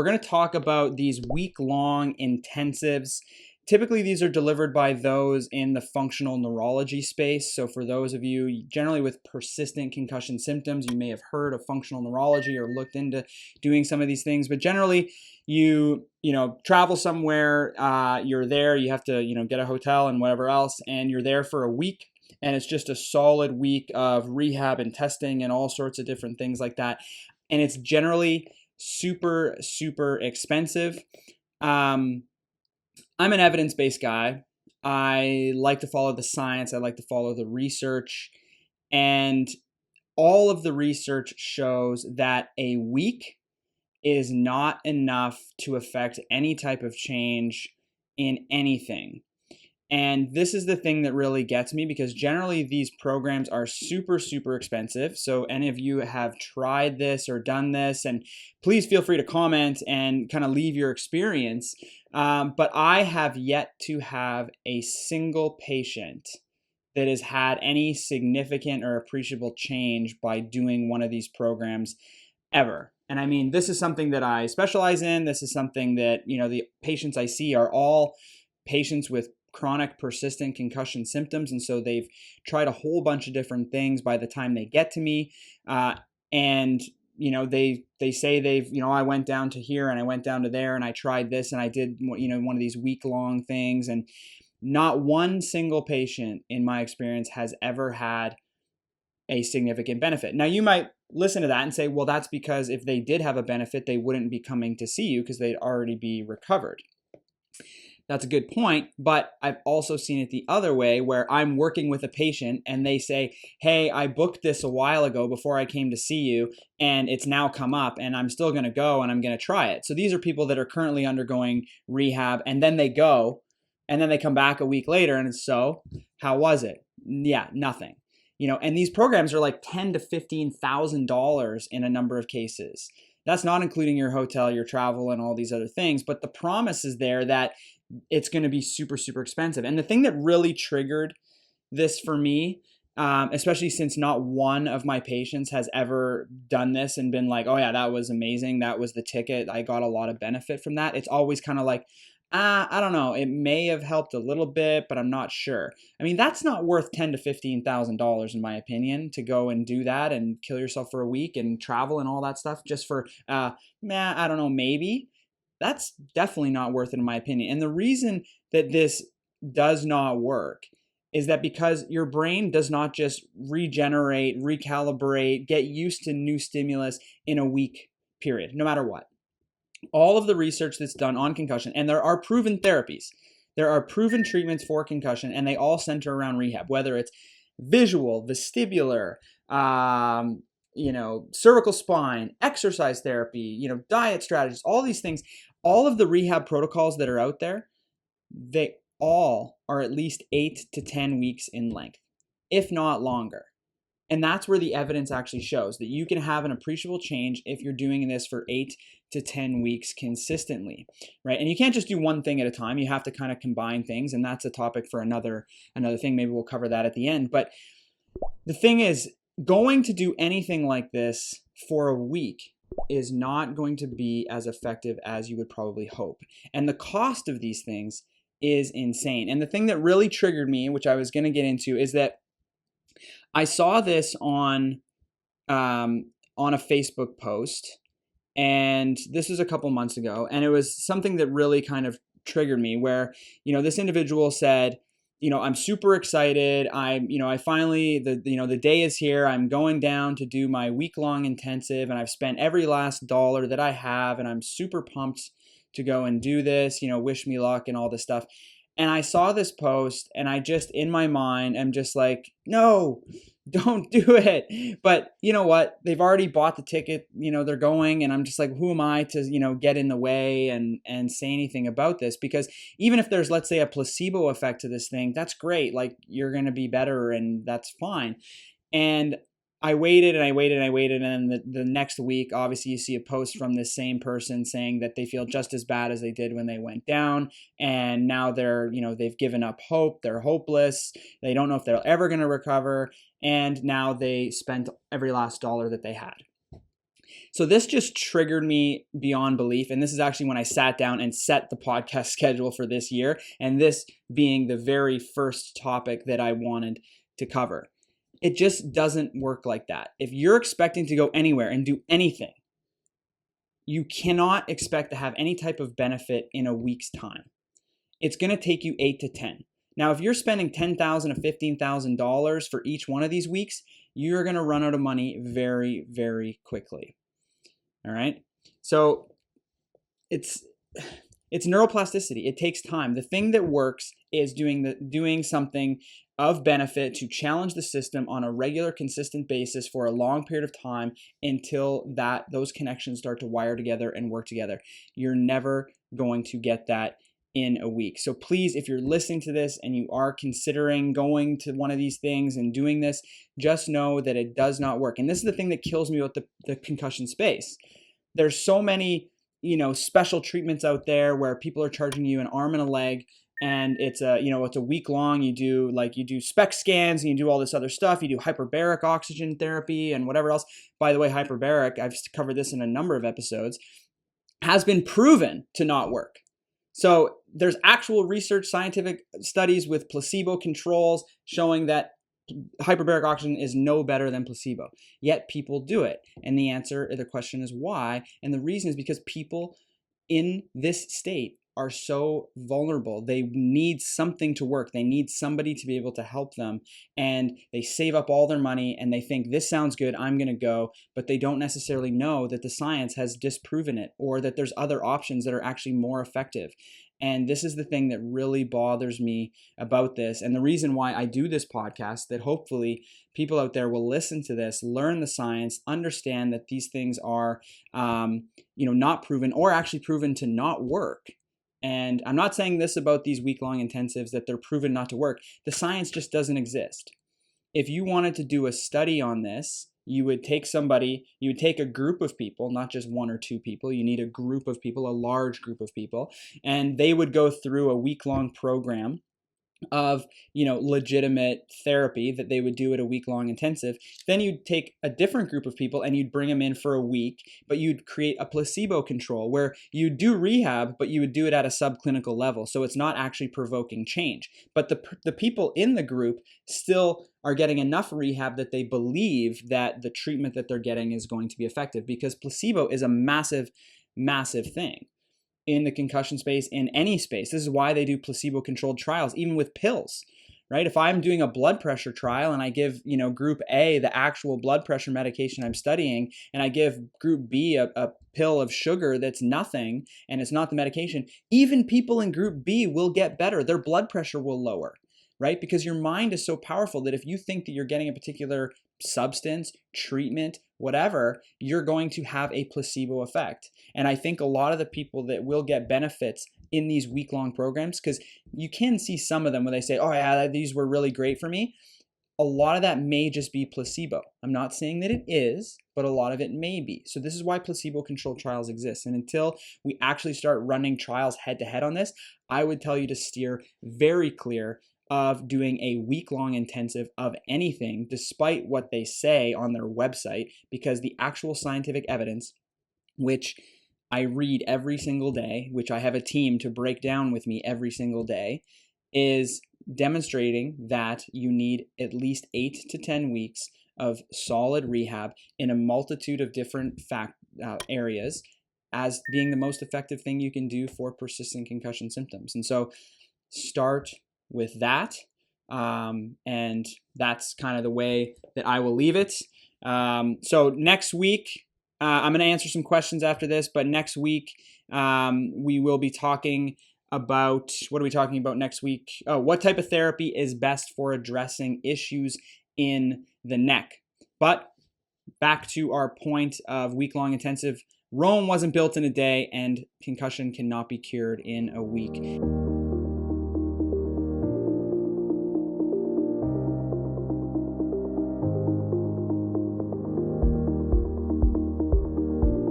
we're going to talk about these week-long intensives. Typically, these are delivered by those in the functional neurology space. So for those of you generally with persistent concussion symptoms, you may have heard of functional neurology or looked into doing some of these things. But generally, you travel somewhere, you're there, you have to get a hotel and whatever else, and you're there for a week. And it's just a solid week of rehab and testing and all sorts of different things like that. And it's generally super, super expensive. I'm an evidence-based guy. I like to follow the science. I like to follow the research. And all of the research shows that a week is not enough to affect any type of change in anything. And this is the thing that really gets me, because generally these programs are super, super expensive. So any of you have tried this or done this, and please feel free to comment and kind of leave your experience. But I have yet to have a single patient that has had any significant or appreciable change by doing one of these programs ever. And I mean, this is something that I specialize in. This is something that, the patients I see are all patients with chronic persistent concussion symptoms, and so they've tried a whole bunch of different things by the time they get to me, and they say they've I went down to here and I went down to there and I tried this and I did one of these week-long things, and not one single patient in my experience has ever had a significant benefit. Now you might listen to that and say, well, that's because if they did have a benefit, they wouldn't be coming to see you because they'd already be recovered. That's a good point, but I've also seen it the other way, where I'm working with a patient and they say, hey, I booked this a while ago before I came to see you, and it's now come up and I'm still going to go and I'm going to try it. So these are people that are currently undergoing rehab, and then they go and then they come back a week later and so how was it? Yeah, nothing. And these programs are like $10,000 to $15,000 in a number of cases. That's not including your hotel, your travel, and all these other things. But the promise is there that it's going to be super, super expensive. And the thing that really triggered this for me, especially since not one of my patients has ever done this and been like, oh yeah, that was amazing, that was the ticket, I got a lot of benefit from that. It's always kind of like, I don't know, it may have helped a little bit, but I'm not sure. I mean, that's not worth $10,000 to $15,000 in my opinion, to go and do that and kill yourself for a week and travel and all that stuff just for, I don't know, maybe. That's definitely not worth it in my opinion. And the reason that this does not work is that because your brain does not just regenerate, recalibrate, get used to new stimulus in a week period, no matter what. All of the research that's done on concussion, and there are proven therapies, there are proven treatments for concussion, and they all center around rehab, whether it's visual, vestibular, cervical spine, exercise therapy, diet strategies, all these things. All of the rehab protocols that are out there, they all are at least 8 to 10 weeks in length, if not longer. And that's where the evidence actually shows that you can have an appreciable change if you're doing this for 8 to 10 weeks consistently, right? And you can't just do one thing at a time. You have to kind of combine things, and that's a topic for another thing. Maybe we'll cover that at the end. But the thing is, going to do anything like this for a week is not going to be as effective as you would probably hope. And the cost of these things is insane. And the thing that really triggered me, which I was going to get into, is that I saw this on a Facebook post, and this was a couple months ago, and it was something that really kind of triggered me, where this individual said, I'm super excited. I finally, the day is here. I'm going down to do my week-long intensive, and I've spent every last dollar that I have, and I'm super pumped to go and do this, wish me luck and all this stuff. And I saw this post, and I just, in my mind, am just like, no, don't do it. But you know what? They've already bought the ticket, they're going, and I'm just like, who am I to, get in the way and say anything about this? Because even if there's, let's say, a placebo effect to this thing, that's great. Like, you're going to be better, and that's fine. And I waited and I waited and I waited, and then the next week, obviously, you see a post from this same person saying that they feel just as bad as they did when they went down, and now they're, they've given up hope, they're hopeless, they don't know if they're ever going to recover, and now they spent every last dollar that they had. So this just triggered me beyond belief. And this is actually when I sat down and set the podcast schedule for this year. And this being the very first topic that I wanted to cover. It just doesn't work like that. If you're expecting to go anywhere and do anything, you cannot expect to have any type of benefit in a week's time. It's going to take you 8 to 10. Now, if you're spending $10,000 to $15,000 for each one of these weeks, you're going to run out of money very, very quickly. All right. So it's neuroplasticity. It takes time. The thing that works is doing something of benefit to challenge the system on a regular, consistent basis for a long period of time until those connections start to wire together and work together. You're never going to get that in a week. So please, if you're listening to this and you are considering going to one of these things and doing this, just know that it does not work. And this is the thing that kills me about the concussion space. There's so many, special treatments out there where people are charging you an arm and a leg, and it's a week long. You do SPECT scans and you do all this other stuff. You do hyperbaric oxygen therapy and whatever else. By the way, hyperbaric, I've covered this in a number of episodes, has been proven to not work. So there's actual research, scientific studies with placebo controls showing that hyperbaric oxygen is no better than placebo. Yet people do it. And the question is why? And the reason is because people in this state are so vulnerable. They need something to work. They need somebody to be able to help them. And they save up all their money and they think, this sounds good, I'm going to go. But they don't necessarily know that the science has disproven it, or that there's other options that are actually more effective. And this is the thing that really bothers me about this. And the reason why I do this podcast, that hopefully people out there will listen to this, learn the science, understand that these things are, not proven, or actually proven to not work. And I'm not saying this about these week-long intensives, that they're proven not to work. The science just doesn't exist. If you wanted to do a study on this, you would take a group of people, not just one or two people. You need a group of people, a large group of people, and they would go through a week-long program of, legitimate therapy that they would do at a week-long intensive. Then you'd take a different group of people and you'd bring them in for a week, but you'd create a placebo control where you do rehab, but you would do it at a subclinical level. So it's not actually provoking change. But the people in the group still are getting enough rehab that they believe that the treatment that they're getting is going to be effective, because placebo is a massive, massive thing in the concussion space, in any space. This is why they do placebo-controlled trials, even with pills, right? If I'm doing a blood pressure trial and I give, group A the actual blood pressure medication I'm studying, and I give group B a pill of sugar that's nothing, and it's not the medication, even people in group B will get better. Their blood pressure will lower, right? Because your mind is so powerful that if you think that you're getting a particular substance, treatment, whatever, you're going to have a placebo effect. And I think a lot of the people that will get benefits in these week-long programs, because you can see some of them when they say, oh yeah, these were really great for me. A lot of that may just be placebo. I'm not saying that it is, but a lot of it may be. So this is why placebo-controlled trials exist. And until we actually start running trials head-to-head on this, I would tell you to steer very clear of doing a week-long intensive of anything, despite what they say on their website, because the actual scientific evidence, which I read every single day, which I have a team to break down with me every single day, is demonstrating that you need at least 8 to 10 weeks of solid rehab in a multitude of different areas as being the most effective thing you can do for persistent concussion symptoms. And so start with that, and that's kind of the way that I will leave it. So next week, I'm going to answer some questions after this, but next week we will be talking about, what are we talking about next week? Oh, what type of therapy is best for addressing issues in the neck? But back to our point of week-long intensive, Rome wasn't built in a day, and concussion cannot be cured in a week.